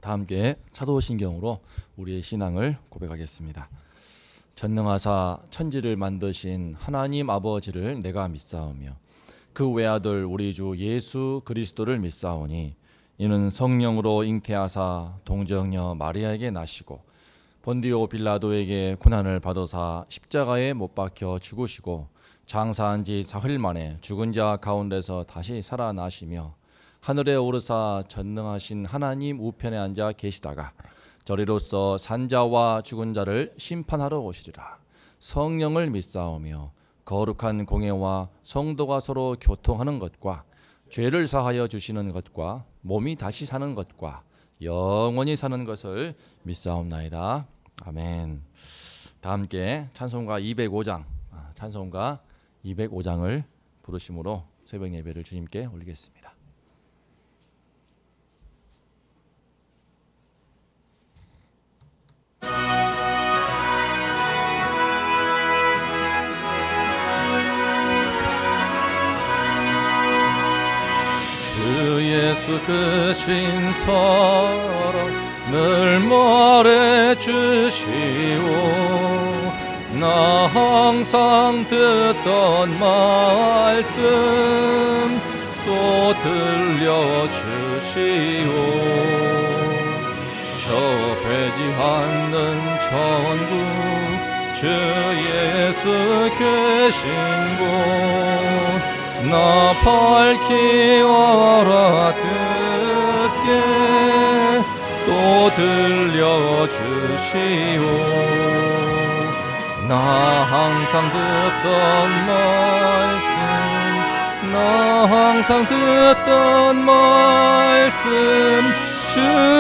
다 함께 차도신경으로 우리의 신앙을 고백하겠습니다. 전능하사 천지를 만드신 하나님 아버지를 내가 믿사오며 그 외아들 우리 주 예수 그리스도를 믿사오니 이는 성령으로 잉태하사 동정녀 마리아에게 나시고 본디오 빌라도에게 고난을 받으사 십자가에 못 박혀 죽으시고 장사한 지 사흘 만에 죽은 자 가운데서 다시 살아나시며 하늘에 오르사 전능하신 하나님 우편에 앉아 계시다가 저리로서 산자와 죽은 자를 심판하러 오시리라. 성령을 믿사오며 거룩한 공예와 성도가 서로 교통하는 것과 죄를 사하여 주시는 것과 몸이 다시 사는 것과 영원히 사는 것을 믿사옵나이다. 아멘. 다 함께 찬송가 205장을 부르심으로 새벽 예배를 주님께 올리겠습니다. 주 예수 그 신사랑 늘 말해주시오. 나 항상 듣던 말씀 또 들려주시오. 저 배지 않는 천국 주 예수 계신 곳 나 밝히 알아듣게 또 들려주시오. 나 항상 듣던 말씀 주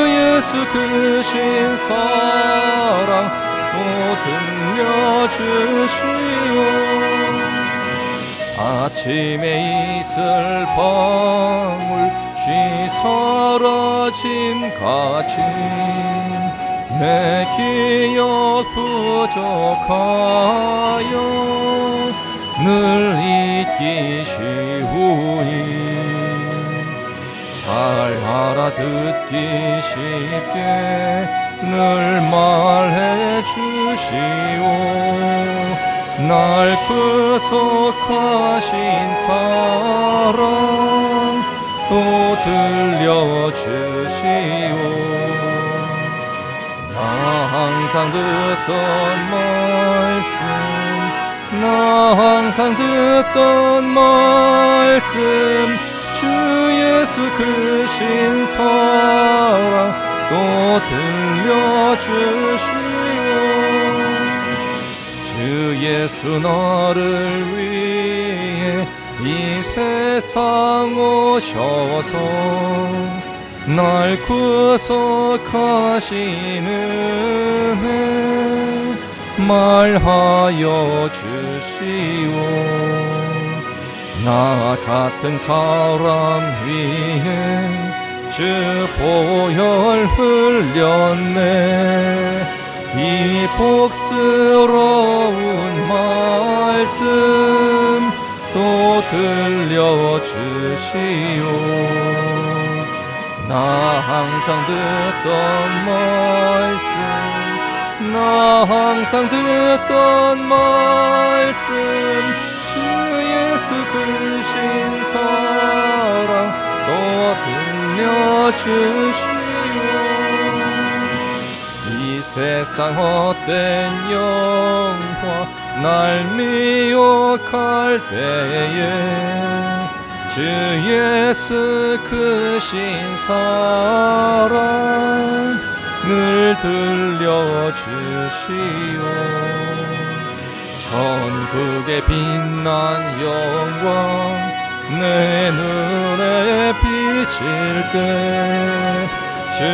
예수 크신 사랑 또 들려주시오. 아침에 이슬 방울 쉬 사라짐같이 내 기억 부족하여 늘 잊기 쉬우니 잘 알아듣기 쉽게 늘 말해주시오. 날 구속하신 사랑 또 들려주시오. 나 항상 듣던 말씀 주 예수 크신 사랑 또 들려주시오. 주 예수 나를 위해 이 세상 오셔서 날 구속하시는 은혜 말하여 주시오. 나 같은 사람 위해 주 보혈 흘렸네. 이 복스러운 말씀 또 들려주시오. 나 항상 듣던 말씀 주 예수 크신 사랑 또 들려주시오. 이 세상 헛된 영화 날 미혹할 때에 주 예수 크신 사랑 늘 들려주시오. 천국의 빛난 영광 내 눈에 비칠 때 주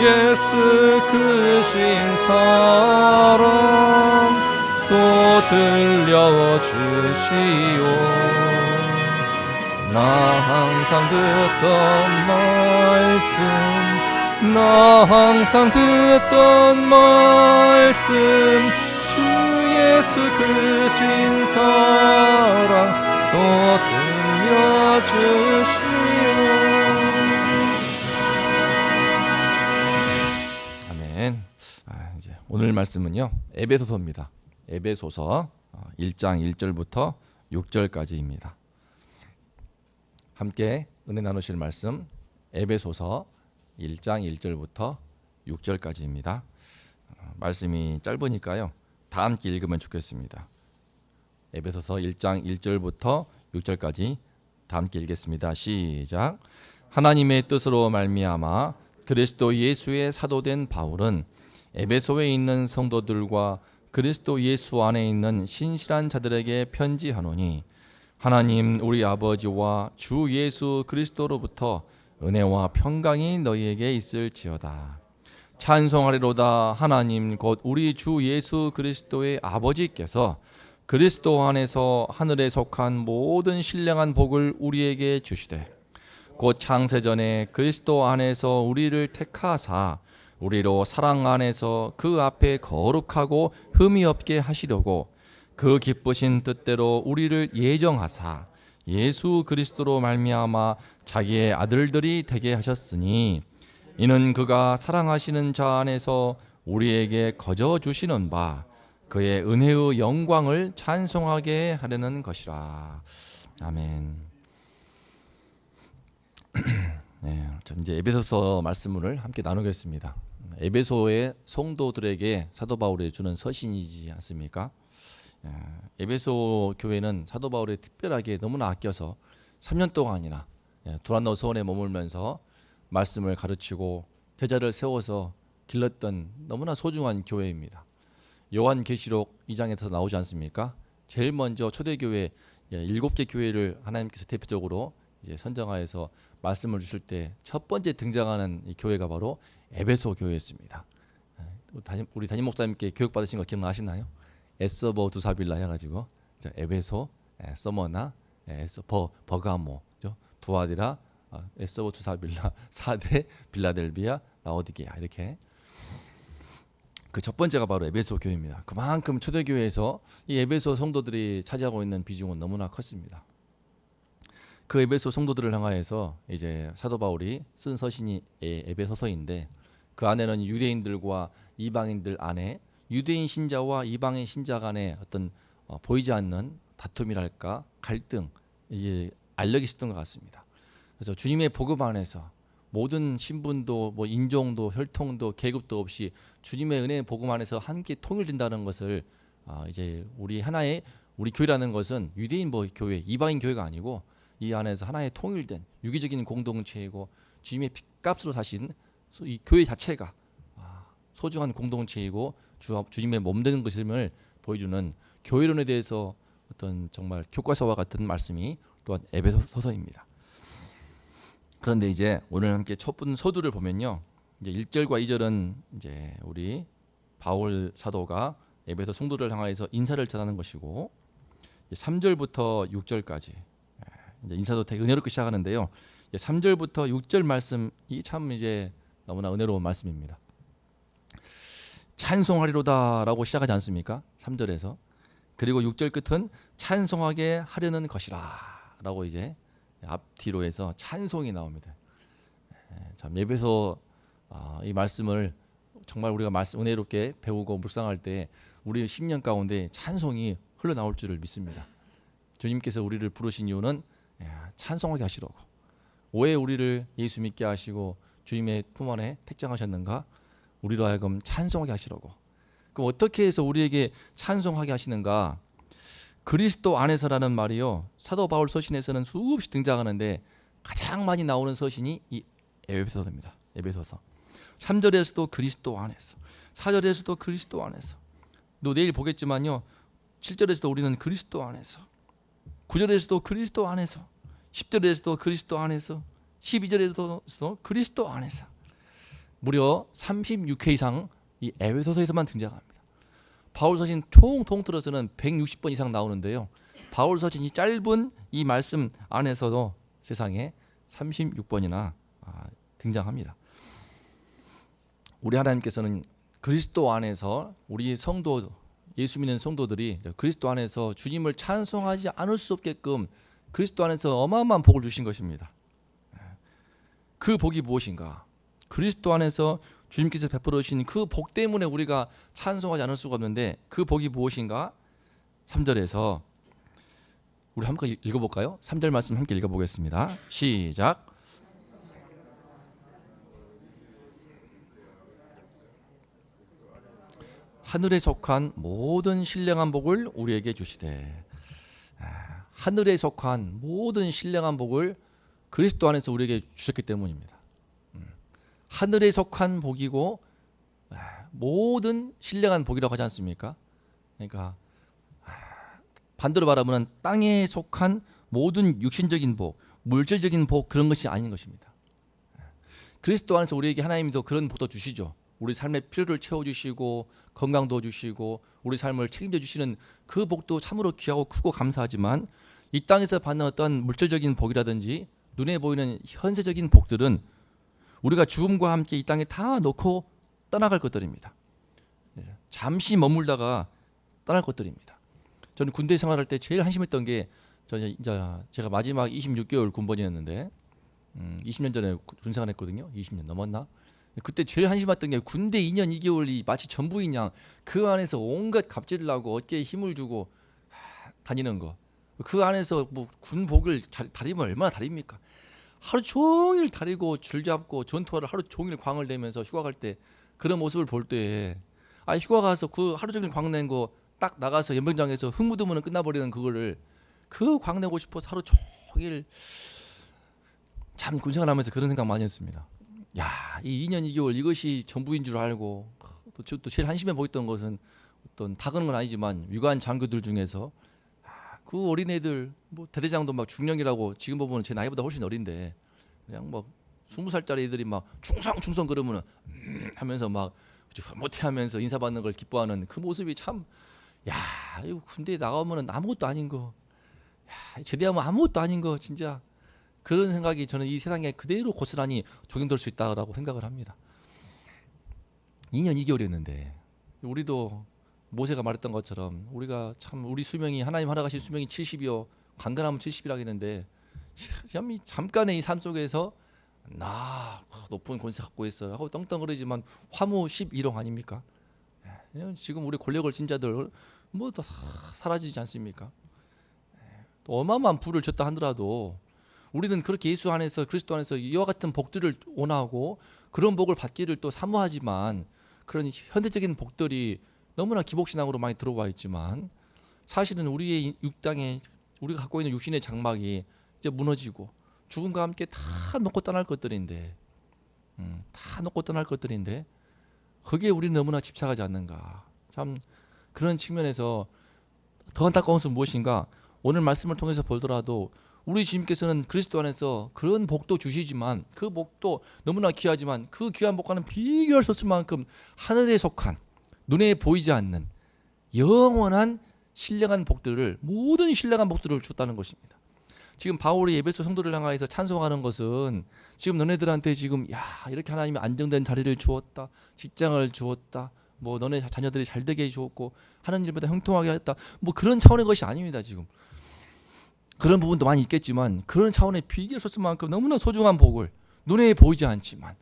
예수 크신 사랑 또 들려주시오. 나 항상 듣던 말씀 주 예수 크신 사랑 또 들려주시오. 오늘 말씀은요, 에베소서입니다. 에베소서 1장 1절부터 6절까지입니다. 함께 은혜 나누실 말씀 에베소서 1장 1절부터 6절까지입니다. 말씀이 짧으니까요, 다 함께 읽으면 좋겠습니다. 에베소서 1장 1절부터 6절까지 다 함께 읽겠습니다. 시작. 하나님의 뜻으로 말미암아 그리스도 예수의 사도된 바울은 에베소에 있는 성도들과 그리스도 예수 안에 있는 신실한 자들에게 편지하노니, 하나님 우리 아버지와 주 예수 그리스도로부터 은혜와 평강이 너희에게 있을지어다. 찬송하리로다. 하나님 곧 우리 주 예수 그리스도의 아버지께서 그리스도 안에서 하늘에 속한 모든 신령한 복을 우리에게 주시되, 곧 창세전에 그리스도 안에서 우리를 택하사 우리로 사랑 안에서 그 앞에 거룩하고 흠이 없게 하시려고 그 기쁘신 뜻대로 우리를 예정하사 예수 그리스도로 말미암아 자기의 아들들이 되게 하셨으니, 이는 그가 사랑하시는 자 안에서 우리에게 거저 주시는 바 그의 은혜의 영광을 찬송하게 하려는 것이라. 아멘. 네, 이제 에베소서 말씀을 함께 나누겠습니다. 에베소의 성도들에게 사도 바울이 주는 서신이지 않습니까? 에베소 교회는 사도 바울이 특별하게 너무나 아껴서 3년 동안이나 두란노 서원에 머물면서 말씀을 가르치고 제자를 세워서 길렀던 너무나 소중한 교회입니다. 요한계시록 2장에서 나오지 않습니까? 제일 먼저 초대교회 7개 교회를 하나님께서 대표적으로 이제 선정하여서 말씀을 주실 때 첫 번째 등장하는 이 교회가 바로 에베소 교회였습니다. 우리 담임 목사님께 교육 받으신 거 기억나시나요? 에서버 두사빌라 해가지고 에베소, 서머나, 버가모, 두아디라, 에서버 두사빌라, 사대, 빌라델비아, 라오디게아, 이렇게 그 첫 번째가 바로 에베소 교회입니다. 그만큼 초대교회에서 이 에베소 성도들이 차지하고 있는 비중은 너무나 컸습니다. 그 에베소 성도들을 향하여서 이제 사도 바울이 쓴 서신이 에베소서인데, 그 안에는 유대인들과 이방인들 안에, 유대인 신자와 이방인 신자 간의 어떤 보이지 않는 다툼이랄까, 갈등, 이게 알력이 있었던 것 같습니다. 그래서 주님의 복음 안에서 모든 신분도 뭐 인종도 혈통도 계급도 없이 주님의 은혜의 복음 안에서 함께 통일된다는 것을 이제 우리 교회라는 것은 유대인 교회, 이방인 교회가 아니고 이 안에서 하나의 통일된 유기적인 공동체이고, 주님의 핏값으로 사신 이 교회 자체가 소중한 공동체이고 주님의 몸 되는 것임을 보여주는 교회론에 대해서 어떤 정말 교과서와 같은 말씀이 또한 에베소서입니다. 그런데 이제 오늘 함께 첫 분 서두를 보면요, 이제 1절과 2절은 이제 우리 바울 사도가 에베소 성도를 향하여서 인사를 전하는 것이고, 3절부터 6절까지 이제 인사도 되게 은혜롭게 시작하는데요. 3절부터 6절 말씀이 참 이제 너무나 은혜로운 말씀입니다. 찬송하리로다라고 시작하지 않습니까? 3절에서. 그리고 6절 끝은 찬송하게 하려는 것이라라고 이제 앞뒤로 해서 찬송이 나옵니다. 참 에베소 이 말씀을 정말 우리가 은혜롭게 배우고 묵상할 때 우리 심령 가운데 찬송이 흘러나올 줄을 믿습니다. 주님께서 우리를 부르신 이유는 찬송하게 하시려고. 왜 우리를 예수 믿게 하시고 주님의 품 안에 택정하셨는가? 우리로 하여금 찬송하게 하시려고. 그럼 어떻게 해서 우리에게 찬송하게 하시는가? 그리스도 안에서라는 말이요, 사도 바울 서신에서는 수없이 등장하는데 가장 많이 나오는 서신이 이 에베소서입니다. 에베소서. 3절에서도 그리스도 안에서, 4절에서도 그리스도 안에서, 또 내일 보겠지만요, 7절에서도 우리는 그리스도 안에서, 9절에서도 그리스도 안에서, 10절에서도 그리스도 안에서, 12절에서도 그리스도 안에서, 무려 36회 이상 이 에베소서에서만 등장합니다. 바울 서신 총 통틀어서는 160번 이상 나오는데요, 바울 서신 이 짧은 이 말씀 안에서도 세상에 36번이나 등장합니다. 우리 하나님께서는 그리스도 안에서 우리 성도, 예수 믿는 성도들이 그리스도 안에서 주님을 찬송하지 않을 수 없게끔 그리스도 안에서 어마어마한 복을 주신 것입니다. 그 복이 무엇인가? 그리스도 안에서 주님께서 베풀어 주신 그 복 때문에 우리가 찬송하지 않을 수가 없는데 그 복이 무엇인가? 3절에서 우리 함께 읽어볼까요? 3절 말씀 함께 읽어보겠습니다. 시작. 하늘에 속한 모든 신령한 복을 우리에게 주시되. 하늘에 속한 모든 신령한 복을 그리스도 안에서 우리에게 주셨기 때문입니다. 하늘에 속한 복이고 모든 신령한 복이라고 하지 않습니까? 그러니까 반대로 말하면 땅에 속한 모든 육신적인 복, 물질적인 복, 그런 것이 아닌 것입니다. 그리스도 안에서 우리에게 하나님이 더 그런 복도 주시죠. 우리 삶의 필요를 채워주시고 건강도 주시고 우리 삶을 책임져 주시는 그 복도 참으로 귀하고 크고 감사하지만 이 땅에서 받는 어떤 물질적인 복이라든지 눈에 보이는 현세적인 복들은 우리가 죽음과 함께 이 땅에 다 놓고 떠나갈 것들입니다. 잠시 머물다가 떠날 것들입니다. 저는 군대 생활할 때 제일 한심했던 게 제가 마지막 26개월 군번이었는데 20년 전에 군 생활했거든요. 20년 넘었나? 그때 제일 한심했던 게 군대 2년 2개월이 마치 전부인 양 그 안에서 온갖 갑질을 하고 어깨에 힘을 주고 다니는 거. 그 안에서 뭐 군복을 다리면 얼마나 다립니까? 하루 종일 다리고 줄잡고 전투화를 하루 종일 광을 내면서 휴가 갈 때 그런 모습을 볼 때 휴가 가서 그 하루 종일 광 낸 거 딱 나가서 연병장에서 흙 묻으면 끝나버리는 그거를 그 광 내고 싶어서 하루 종일 참 군생활하면서 그런 생각 많이 했습니다. 야, 이 2년 2개월 이것이 전부인 줄 알고 또 제일 한심해 보였던 것은 어떤 다 그런 건 아니지만 위관 장교들 중에서 그 어린애들 뭐 대대장도 막 중령이라고 지금 보면 제 나이보다 훨씬 어린데 그냥 막 20살짜리 애들이 막 충성 그러면은 하면서 막 못해하면서 인사받는 걸 기뻐하는 그 모습이 참 이거 군대에 나가면은 아무것도 아닌 거, 제대하면 아무것도 아닌 거 진짜 그런 생각이 저는 이 세상에 그대로 고스란히 적용될 수 있다라고 생각을 합니다. 2년 2개월이었는데 우리도 모세가 말했던 것처럼 우리가 참 우리 수명이 하나님 하나가신 수명이 70이요 강건하면 70이라 했는데 참 잠깐의 이 삶 속에서 나 높은 권세 갖고 있어요 하고 떵떵거리지만 화무 11홍 아닙니까? 지금 우리 권력을 진자들 뭐 다 사라지지 않습니까? 또 어마어마한 부를 줬다 하더라도 우리는 그렇게 예수 안에서 그리스도 안에서 이와 같은 복들을 원하고 그런 복을 받기를 또 사모하지만 그런 현대적인 복들이 너무나 기복신앙으로 많이 들어와 있지만 사실은 우리의 육당에 우리가 갖고 있는 육신의 장막이 이제 무너지고 죽음과 함께 다 놓고 떠날 것들인데 거기에 우리는 너무나 집착하지 않는가. 참 그런 측면에서 더 안타까운 것은 무엇인가. 오늘 말씀을 통해서 보더라도 우리 주님께서는 그리스도 안에서 그런 복도 주시지만 그 복도 너무나 귀하지만 그 귀한 복과는 비교할 수 없을 만큼 하늘에 속한 눈에 보이지 않는 영원한 신령한 복들을 모든 신령한 복들을 줬다는 것입니다. 지금 바울이 에베소 성도를 향하여서 찬송하는 것은 지금 너네들한테 지금 이렇게 하나님이 안정된 자리를 주었다, 직장을 주었다, 뭐 너네 자녀들이 잘 되게 해주었고 하는 일보다 형통하게 했다, 뭐 그런 차원의 것이 아닙니다. 지금 그런 부분도 많이 있겠지만 그런 차원의 비교할 수 없을 만큼 너무나 소중한 복을 눈에 보이지 않지만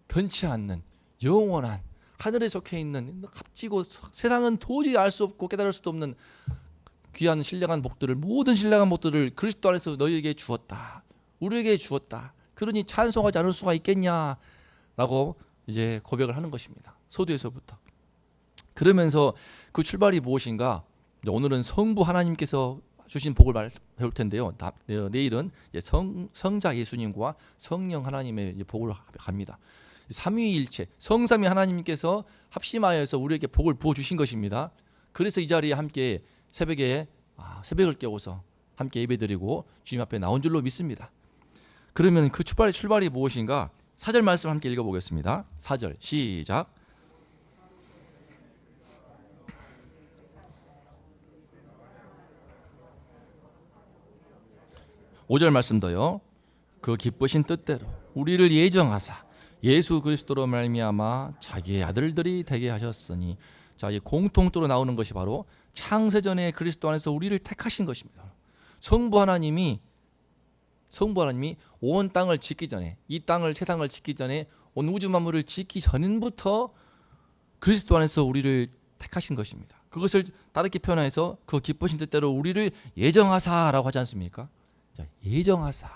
변치 않는 영원한 하늘에 속해 있는 값지고 세상은 도저히 알 수 없고 깨달을 수도 없는 귀한 신령한 복들을 모든 신령한 복들을 그리스도 안에서 너희에게 주었다. 우리에게 주었다. 그러니 찬송하지 않을 수가 있겠냐라고 이제 고백을 하는 것입니다. 서두에서부터. 그러면서 그 출발이 무엇인가? 오늘은 성부 하나님께서 주신 복을 배울 텐데요. 내일은 성자 예수님과 성령 하나님의 복을 갑니다. 삼위일체 성삼위 하나님께서 합심하여서 우리에게 복을 부어 주신 것입니다. 그래서 이 자리에 함께 새벽을 깨워서 함께 예배드리고 주님 앞에 나온 줄로 믿습니다. 그러면 그 출발이 무엇인가? 4절 말씀 함께 읽어보겠습니다. 4절 시작. (5절) 말씀 더요. 그 기쁘신 뜻대로 우리를 예정하사 예수 그리스도로 말미암아 자기의 아들들이 되게 하셨으니, 자, 이 공통적으로 나오는 것이 바로 창세전에 그리스도 안에서 우리를 택하신 것입니다. 성부 하나님이 성부 하나님이 온 땅을 짓기 전에, 이 땅을 세상을 짓기 전에, 온 우주 만물을 짓기 전부터 그리스도 안에서 우리를 택하신 것입니다. 그것을 다르게 표현해서 그 기쁘신 뜻대로 우리를 예정하사라고 하지 않습니까? 자, 예정하사.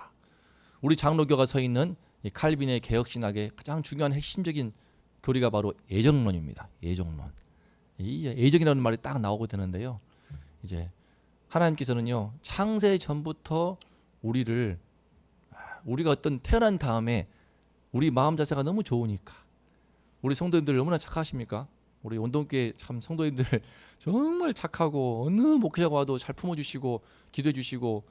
우리 장로교가 서 있는 이 칼빈의 개혁신학의 가장 중요한 핵심적인 교리가 바로 예정론입니다. 예정론. 이 예정이라는 말이 딱 나오게 되는데요. 이제 하나님께서는요, 창세 전부터 우리가 어떤 태어난 다음에 우리 마음 자세가 너무 좋으니까, 우리 성도님들 얼마나 착하십니까? 우리 원동교회 참 성도님들 정말 착하고 어느 목회자가 와도 잘 품어주시고 기도해주시고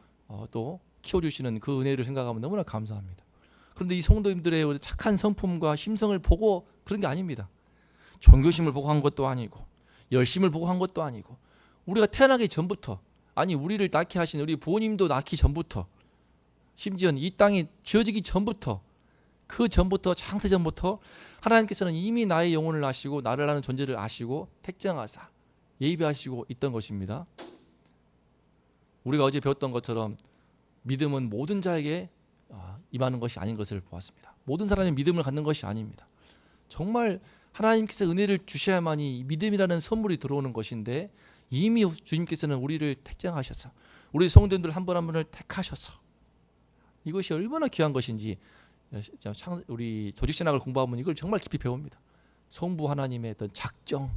또 키워주시는 그 은혜를 생각하면 너무나 감사합니다. 그런데 이 성도님들의 착한 성품과 심성을 보고 그런 게 아닙니다. 종교심을 보고 한 것도 아니고 열심을 보고 한 것도 아니고, 우리가 태어나기 전부터, 아니 우리를 낳게 하신 우리 부모님도 낳기 전부터, 심지어 이 땅이 지어지기 전부터, 그 전부터, 창세 전부터 하나님께서는 이미 나의 영혼을 아시고 나를 아는 존재를 아시고 택정하사 예비하시고 있던 것입니다. 우리가 어제 배웠던 것처럼 믿음은 모든 자에게 임하는 것이 아닌 것을 보았습니다. 모든 사람이 믿음을 갖는 것이 아닙니다. 정말 하나님께서 은혜를 주셔야만이 믿음이라는 선물이 들어오는 것인데, 이미 주님께서는 우리를 택정하셔서 우리 성도님들 한 분 한 분을 택하셔서, 이것이 얼마나 귀한 것인지 우리 조직신학을 공부하면 이걸 정말 깊이 배웁니다. 성부 하나님의 어떤 작정,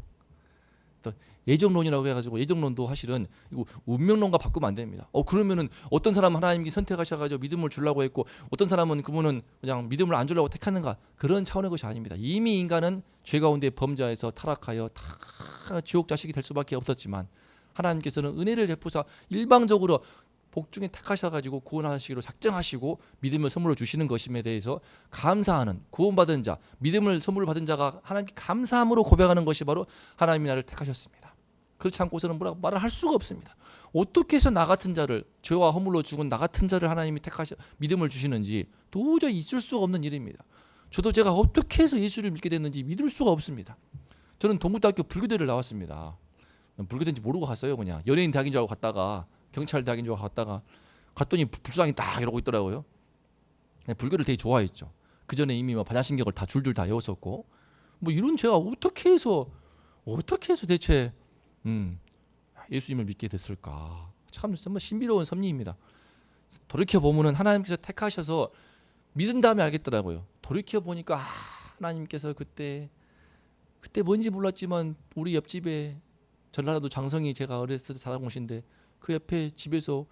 또 예정론이라고 해가지고, 예정론도 사실은 이거 운명론과 바꾸면 안 됩니다. 그러면은 어떤 사람은 하나님이 선택하셔가지고 믿음을 주려고 했고, 어떤 사람은 그분은 그냥 믿음을 안 주려고 택하는가, 그런 차원의 것이 아닙니다. 이미 인간은 죄 가운데 범죄해서 타락하여 다 지옥 자식이 될 수밖에 없었지만, 하나님께서는 은혜를 베푸사 일방적으로 복중에 택하셔가지고 구원하시기로 작정하시고 믿음을 선물로 주시는 것임에 대해서 감사하는, 구원받은 자, 믿음을 선물로 받은 자가 하나님께 감사함으로 고백하는 것이 바로 하나님이 나를 택하셨습니다. 그렇지 않고서는 뭐라고 말을 할 수가 없습니다. 어떻게 해서 나 같은 자를, 죄와 허물로 죽은 나 같은 자를 하나님이 택하셔 믿음을 주시는지 도저히 있을 수가 없는 일입니다. 저도 제가 어떻게 해서 예수를 믿게 됐는지 믿을 수가 없습니다. 저는 동국대학교 불교대를 나왔습니다. 불교대인지 모르고 갔어요. 그냥 연예인 대학인 줄 알고 갔다가, 경찰 대학인 줄 알고 갔더니 불상이 딱 이러고 있더라고요. 불교를 되게 좋아했죠. 그 전에 이미 반야신경을 다 줄줄 다 외웠었고, 뭐 이런 제가 어떻게 해서 대체 예수님을 믿게 됐을까? 참 정말 신비로운 섭리입니다. 돌이켜 보면은 하나님께서 택하셔서 믿은 다음에 알겠더라고요. 돌이켜 보니까 하나님께서 그때 뭔지 몰랐지만 우리 옆집에 전라도 장성이, 제가 어렸을 때 자라온 곳인데, 그 옆에 집에서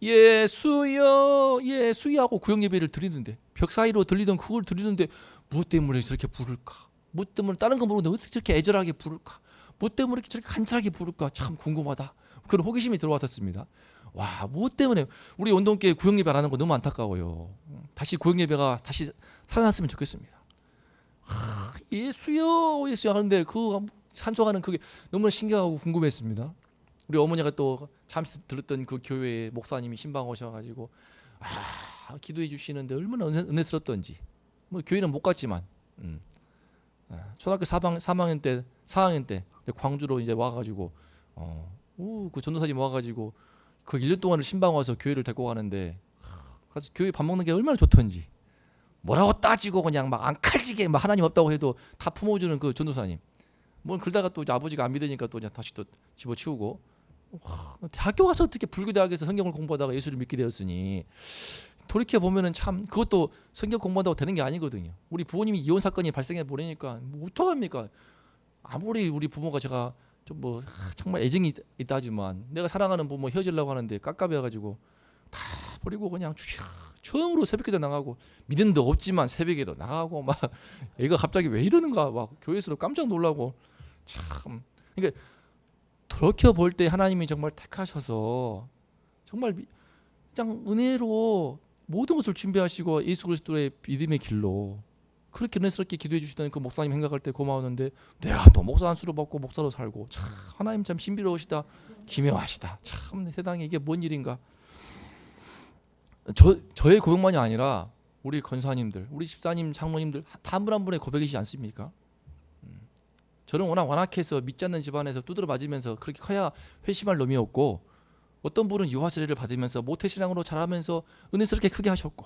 예수여 예수여 하고 구역예배를 드리는데, 벽 사이로 들리던 그걸 드리는데, 무엇 때문에 저렇게 부를까? 무엇 때문에, 다른 거 모르는데 어떻게 저렇게 애절하게 부를까? 무엇 때문에 저렇게 간절하게 부를까? 참 궁금하다. 그런 호기심이 들어왔었습니다. 와, 무엇 때문에 우리 원동교회 구역예배 안 하는 거 너무 안타까워요. 다시 구역예배가 다시 살아났으면 좋겠습니다. 예수여 예수여 하는데 그 찬송하는 그게 너무나 신기하고 궁금했습니다. 우리 어머니가 또 잠시 들었던 그 교회에 목사님이 신방 오셔가지고 기도해 주시는데 얼마나 은혜스럽던지. 뭐 교회는 못 갔지만 초등학교 3학년 때 4학년 때 광주로 이제 와가지고 그 전도사님 와가지고 그 1년 동안을 신방 와서 교회를 데리고 가는데, 가서 교회 밥 먹는 게 얼마나 좋던지, 뭐라고 따지고 그냥 막 안 칼지게 막 하나님 없다고 해도 다 품어주는 그 전도사님. 뭐 그러다가 또 이제 아버지가 안 믿으니까 또 이제 다시 또 집어치우고, 대학교 가서 어떻게 불교대학에서 성경을 공부하다가 예수를 믿게 되었으니, 돌이켜 보면은 참 그것도 성경 공부한다고 되는 게 아니거든요. 우리 부모님이 이혼 사건이 발생해 버리니까 뭐 어떡합니까? 아무리 우리 부모가 제가 좀 뭐 정말 애정이 있다 하지만, 내가 사랑하는 부모 헤어지려고 하는데 깝깝해가지고 다 버리고 그냥 처음으로 새벽기도 나가고, 믿음도 없지만 새벽에도 나가고, 막 애가 갑자기 왜 이러는가 막 교회에서도 깜짝 놀라고. 참, 그러니까 돌이켜 볼 때 하나님이 정말 택하셔서 정말 그냥 은혜로 모든 것을 준비하시고 예수 그리스도의 믿음의 길로 그렇게 은혜스럽게 기도해 주시던 그 목사님 생각할 때 고마웠는데, 내가 또 목사 안수로 받고 목사로 살고, 참 하나님 참 신비로우시다, 기묘하시다. 참 세상에 이게 뭔 일인가. 저의 고백만이 아니라 우리 권사님들, 우리 집사님, 장로님들 다 한 분 한 분의 고백이지 않습니까? 저는 워낙 완악해서 믿지 않는 집안에서 두드려 맞으면서 그렇게 커야 회심할 놈이었고, 어떤 분은 유아 세례를 받으면서 모태신앙으로 자라면서 은혜스럽게 크게 하셨고,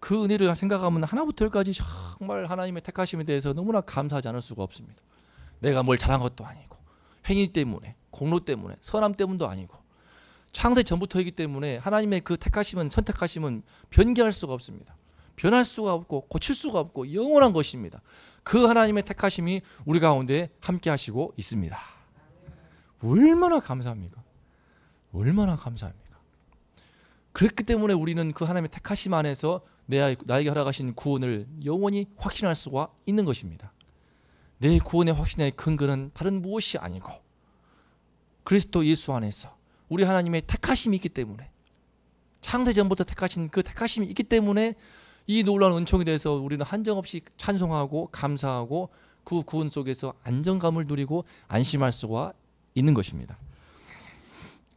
그 은혜를 생각하면 하나부터 열까지 정말 하나님의 택하심에 대해서 너무나 감사하지 않을 수가 없습니다. 내가 뭘 잘한 것도 아니고, 행위 때문에, 공로 때문에, 선함 때문도 아니고, 창세 전부터이기 때문에 하나님의 그 택하심은, 선택하심은 변개할 수가 없습니다. 변할 수가 없고 고칠 수가 없고 영원한 것입니다. 그 하나님의 택하심이 우리 가운데 함께 하시고 있습니다. 얼마나 감사합니까? 얼마나 감사합니까? 그렇기 때문에 우리는 그 하나님의 택하심 안에서 나에게 허락하신 구원을 영원히 확신할 수가 있는 것입니다. 내 구원의 확신의 근거는 다른 무엇이 아니고 그리스도 예수 안에서 우리 하나님의 택하심이 있기 때문에, 창세 전부터 택하신 그 택하심이 있기 때문에 이 놀라운 은총에 대해서 우리는 한정없이 찬송하고 감사하고 그 구원 속에서 안정감을 누리고 안심할 수가 있는 것입니다.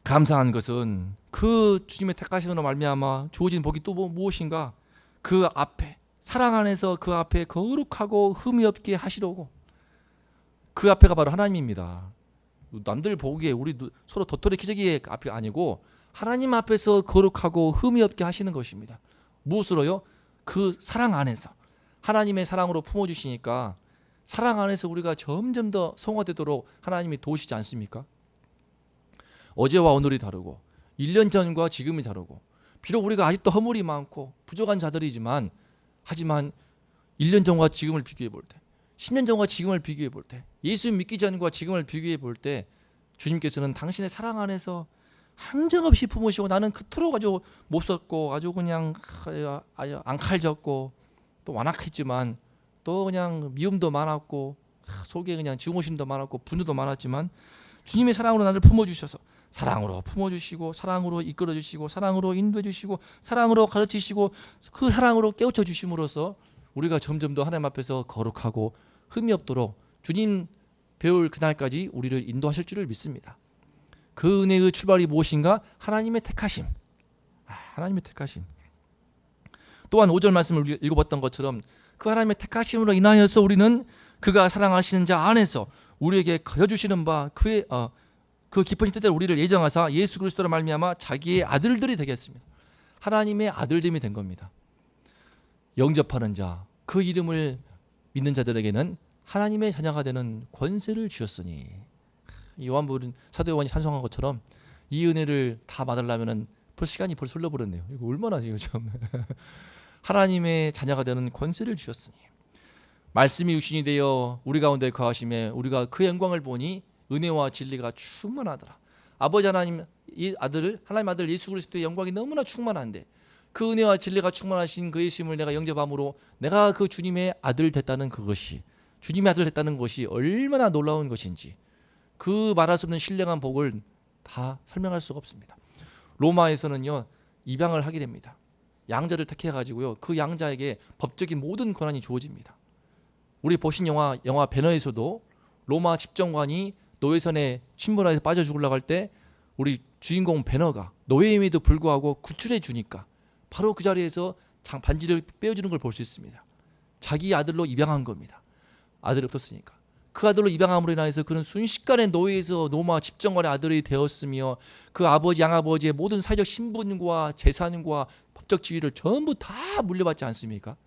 감사한 것은 그 주님의 택하심으로 말미암아 주어진 복이 또 무엇인가? 그 앞에, 사랑 안에서 그 앞에 거룩하고 흠이 없게 하시려고. 그 앞에가 바로 하나님입니다. 남들 보기에 우리 서로 도토리 키재기의 앞이 아니고 하나님 앞에서 거룩하고 흠이 없게 하시는 것입니다. 무엇으로요? 그 사랑 안에서 하나님의 사랑으로 품어주시니까 사랑 안에서 우리가 점점 더 성화되도록 하나님이 도우시지 않습니까? 어제와 오늘이 다르고 1년 전과 지금이 다르고, 비록 우리가 아직도 허물이 많고 부족한 자들이지만, 하지만 1년 전과 지금을 비교해 볼 때, 10년 전과 지금을 비교해 볼 때, 예수 믿기 전과 지금을 비교해 볼 때 주님께서는 당신의 사랑 안에서 한정없이 품으시고, 나는 그토록 아주 몹썼고 아주 그냥 아주 앙칼졌고 또 완악했지만 또 그냥 미움도 많았고 속에 그냥 증오심도 많았고 분노도 많았지만, 주님의 사랑으로 나를 품어주셔서 사랑으로 품어주시고 사랑으로 이끌어주시고 사랑으로 인도해주시고 사랑으로 가르치시고 그 사랑으로 깨우쳐 주심으로써 우리가 점점 더 하나님 앞에서 거룩하고 흠이 없도록 주님 배울 그날까지 우리를 인도하실 줄을 믿습니다. 그 은혜의 출발이 무엇인가? 하나님의 택하심. 하나님의 택하심. 또한 5절 말씀을 읽어봤던 것처럼 그 하나님의 택하심으로 인하여서 우리는 그가 사랑하시는 자 안에서 우리에게 거저주시는 바 그의 그 깊은 뜻대로 우리를 예정하사 예수 그리스도로 말미암아 자기의 아들들이 되겠습니다. 하나님의 아들됨이 된 겁니다. 영접하는 자, 그 이름을 믿는 자들에게는 하나님의 자녀가 되는 권세를 주셨으니, 사도 요한이 찬송한 것처럼 이 은혜를 다 받으려면은 시간이 벌써 흘러버렸네요. 이거 얼마나 이거 참 하나님의 자녀가 되는 권세를 주셨으니, 말씀이 육신이 되어 우리 가운데 거하심에 우리가 그 영광을 보니 은혜와 진리가 충만하더라. 아버지 하나님 하나님 아들 예수 그리스도의 영광이 너무나 충만한데, 그 은혜와 진리가 충만하신 그 예수님을 내가 영접함으로 내가 그 주님의 아들 됐다는 그것이, 주님의 아들 됐다는 것이 얼마나 놀라운 것인지, 그 말할 수 없는 신령한 복을 다 설명할 수가 없습니다. 로마에서는요, 입양을 하게 됩니다. 양자를 택해 가지고요, 그 양자에게 법적인 모든 권한이 주어집니다. 우리 보신 영화 배너에서도 로마 집정관이 노예선에 침몰해서 빠져 죽으려고 할 때 우리 주인공 배너가 노예임에도 불구하고 구출해 주니까 바로 그 자리에서 반지를 빼어주는 걸 볼 수 있습니다. 자기 아들로 입양한 겁니다. 아들이 없었으니까. 그 아들로 입양함으로 인해서 그는 순식간에 노예에서 로마 집정관의 아들이 되었으며, 그 아버지 양아버지의 모든 사회적 신분과 재산과 법적 지위를 전부 다 물려받지 않습니까?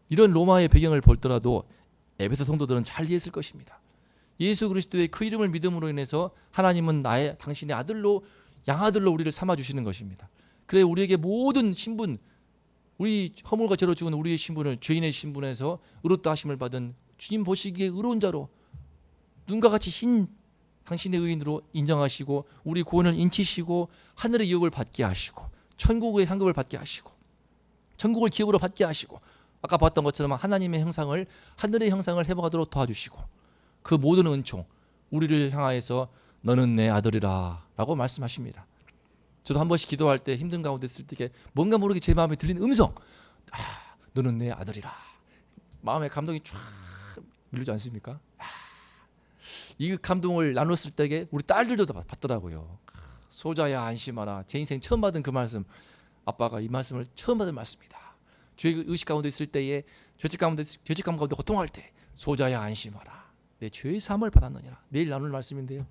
이런 로마의 배경을 볼더라도 에베소 성도들은 잘 이해했을 것입니다. 예수 그리스도의 그 이름을 믿음으로 인해서 하나님은 당신의 아들로, 양아들로 우리를 삼아 주시는 것입니다. 그래 우리에게 모든 신분, 우리 허물과 죄로 죽은 우리의 신분을, 죄인의 신분에서 의롭다 하심을 받은 주님 보시기에 의로운 자로, 눈과 같이 흰 당신의 의인으로 인정하시고 우리 구원을 인치시고 하늘의 유업을 받게 하시고 천국의 상급을 받게 하시고 천국을 기업으로 받게 하시고, 아까 봤던 것처럼 하나님의 형상을, 하늘의 형상을 회복하도록 도와주시고, 그 모든 은총 우리를 향하여서 너는 내 아들이라 라고 말씀하십니다. 저도 한 번씩 기도할 때 힘든 가운데 있을 때 뭔가 모르게 제 마음에 들리는 음성, 너는 내 아들이라. 마음의 감동이 쫙 밀리지 않습니까? 이 감동을 나눴을 때 우리 딸들도 받더라고요. 소자야 안심하라. 제 인생 처음 받은 그 말씀, 아빠가 이 말씀을 처음 받은 말씀이다. 죄 의식 가운데 있을 때에, 죄책감 가운데 고통할 때, 소자야 안심하라. 내 죄의 사함을 받았느니라. 내일 나눌 말씀인데요,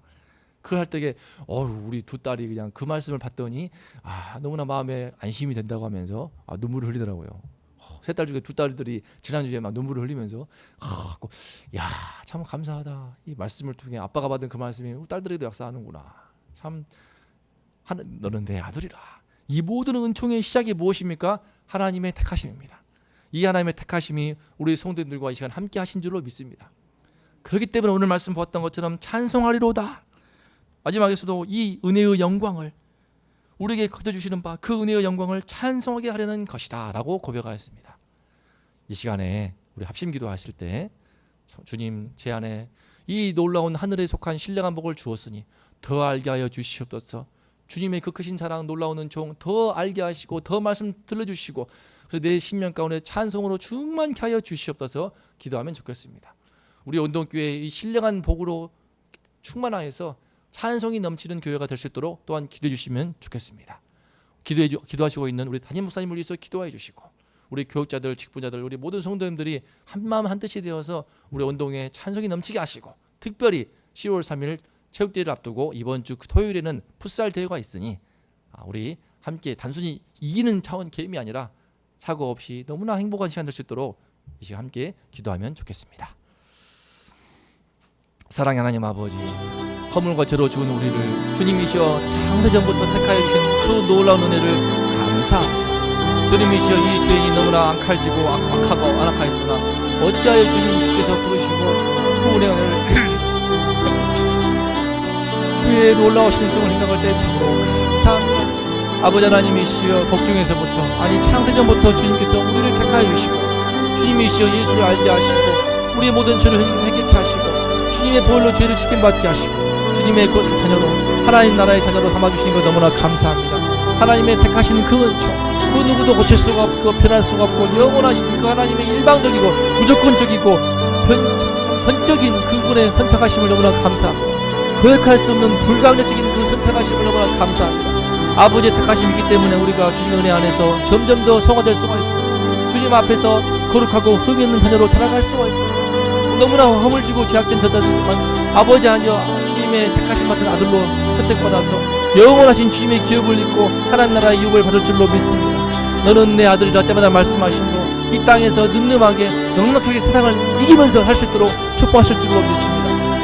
그 할 때에 우리 두 딸이 그냥 그 말씀을 받더니 너무나 마음에 안심이 된다고 하면서 눈물을 흘리더라고요. 세 딸 중에 두 딸들이 지난주에 막 눈물을 흘리면서 참 감사하다. 이 말씀을 통해 아빠가 받은 그 말씀이 우리 딸들에게도 역사하는구나. 참 너는 내 아들이라. 이 모든 은총의 시작이 무엇입니까? 하나님의 택하심입니다. 이 하나님의 택하심이 우리 성도님들과 이 시간 함께 하신 줄로 믿습니다. 그렇기 때문에 오늘 말씀 보았던 것처럼 찬송하리로다. 마지막에서도 이 은혜의 영광을 우리에게 거둬주시는 바 그 은혜의 영광을 찬송하게 하려는 것이다 라고 고백하였습니다. 이 시간에 우리 합심기도 하실 때 주님 제 안에 이 놀라운 하늘에 속한 신령한 복을 주었으니 더 알게 하여 주시옵소서. 주님의 그 크신 사랑 놀라운 은총 더 알게 하시고 더 말씀 들려주시고 그래서 내 심령 가운데 찬송으로 충만케 하여 주시옵소서 기도하면 좋겠습니다. 우리 온동교회의 이 신령한 복으로 충만하여서 찬송이 넘치는 교회가 될 수 있도록 또한 기도해 주시면 좋겠습니다. 기도하시고 있는 우리 담임 목사님을 위해서 기도해 주시고 우리 교육자들, 직분자들, 우리 모든 성도님들이 한마음 한뜻이 되어서 우리 온동에 찬송이 넘치게 하시고 특별히 10월 3일 체육대회를 앞두고 이번 주 토요일에는 풋살 대회가 있으니 우리 함께 단순히 이기는 차원 게임이 아니라 사고 없이 너무나 행복한 시간 될 수 있도록 이 시간 함께 기도하면 좋겠습니다. 사랑의 하나님 아버지, 허물과 죄로 죽은 우리를 주님이시여 창세전부터 택하여 주신 그 놀라운 은혜를 감사합니다. 주님이시여 이 죄인이 너무나 앙칼지고 악하고 안악하였으나 어찌하여 주께서 부르시고 그 은혜를 주의 놀라우신 은총을 생각할 때 참으로 감사합니다. 아버지 하나님이시여 복중에서부터 창세전부터 주님께서 우리를 택하여 주시고 주님이시여 예수를 알게 하시고 우리의 모든 죄를 회개케 하시고 주님의 보혈로 죄를 씻김받게 하시고 주님의 그 자녀로 하나님 나라의 자녀로 삼아주신 것 너무나 감사합니다. 하나님의 택하신 그 은총 그 누구도 고칠 수가 없고 변할 수가 없고 영원하신 그 하나님의 일방적이고 무조건적이고 전적인 그분의 선택하심을 너무나 감사합니다. 거역할 수 없는 불가항력적인 그 선택하심을 너무나 감사합니다. 아버지의 택하심이기 때문에 우리가 주님의 은혜 안에서 점점 더 성화될 수가 있습니다. 주님 앞에서 거룩하고 흠이 있는 자녀로 자라갈 수가 있습니다. 너무나 허물지고 죄악된 자들이지만 아버지 하나님 주님의 택하심 받은 아들로 선택받아서 영원하신 주님의 기업을 입고 하나님 나라의 유업을 받을 줄로 믿습니다. 너는 내 아들이라 때마다 말씀하시고 이 땅에서 늠름하게 넉넉하게 세상을 이기면서 할 수 있도록 축복하실 줄로 믿습니다.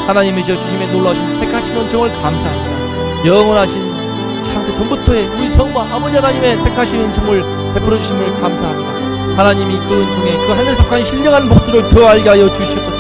하나님이시여 주님의 놀라우신 택하신 은총을 감사합니다. 영원하신 창세 전부터의 우리 성부 아버지 하나님의 택하신 은총을 베풀어 주심을 감사합니다. 하나님이 그 은총에 그 하늘에 속한 신령한 복들을 더 알게 하여 주시옵소서.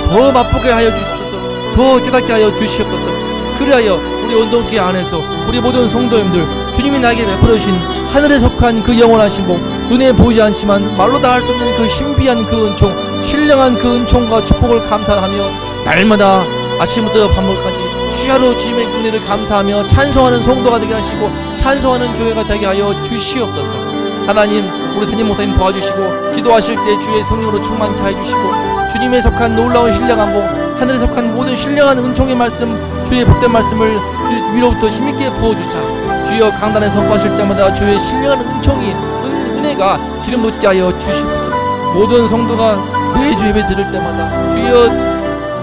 더 맛보게 하여 주시옵소서. 더 깨닫게 하여 주시옵소서. 그리하여 우리 온동교회 안에서 우리 모든 성도님들 주님이 나에게 베풀어 주신 하늘에 속한 그 영원하신 복 눈에 보이지 않지만 말로 다 할 수 없는 그 신비한 그 은총 신령한 그 은총과 축복을 감사하며 날마다 아침부터 밤까지 주야로 주님의 은혜를 감사하며 찬송하는 성도가 되게 하시고 찬송하는 교회가 되게 하여 주시옵소서. 하나님 우리 담임 목사님 도와주시고 기도하실 때 주의 성령으로 충만케 해주시고 주님에 속한 놀라운 신령한 복 하늘에 속한 모든 신령한 은총의 말씀 주의 복된 말씀을 주 위로부터 힘있게 부어주사 주여 강단에 선포하실 때마다 주의 신령한 은총이 은혜가 기름 붓게 하여 주시옵소서. 모든 성도가 매주 예배 드릴 때마다 주여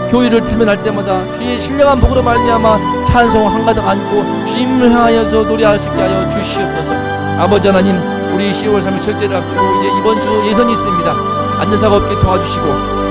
교회를 들면 할 때마다 주의 신령한 복으로 말미암아 찬송 한가득 안고 주님을 향하여서 노래할 수 있게 하여 주시옵소서. 아버지 하나님 우리 10월 3일 철대를 앞두고 이제 이번 주 예선이 있습니다. 안전사고 없게 도와주시고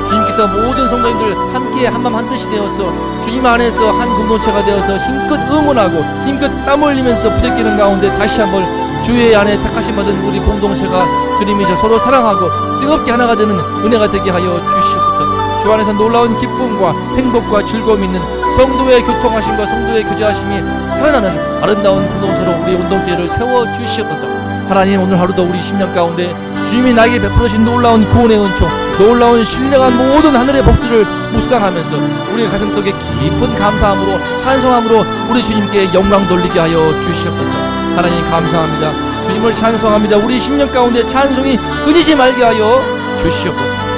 주님께서 모든 성도님들 함께 한마음 한뜻이 되어서 주님 안에서 한 공동체가 되어서 힘껏 응원하고 힘껏 땀 흘리면서 부대끼는 가운데 다시 한번 주의 안에 택하심 받은 우리 공동체가 주님이셔 서로 사랑하고 뜨겁게 하나가 되는 은혜가 되게 하여 주시옵소서. 주 안에서 놀라운 기쁨과 행복과 즐거움이 있는 성도의 교통하심과 성도의 교제하심이 살아나는 아름다운 공동체로 우리 운동교회를 세워주시옵소서. 하나님 오늘 하루도 우리 심령 가운데 주님이 나에게 베풀으신 놀라운 구원의 은총 놀라운 신령한 모든 하늘의 복들을 묵상하면서 우리의 가슴속에 깊은 감사함으로 찬송함으로 우리 주님께 영광 돌리게 하여 주시옵소서. 하나님 감사합니다. 주님을 찬송합니다. 우리 심령 가운데 찬송이 끊이지 말게 하여 주시옵소서.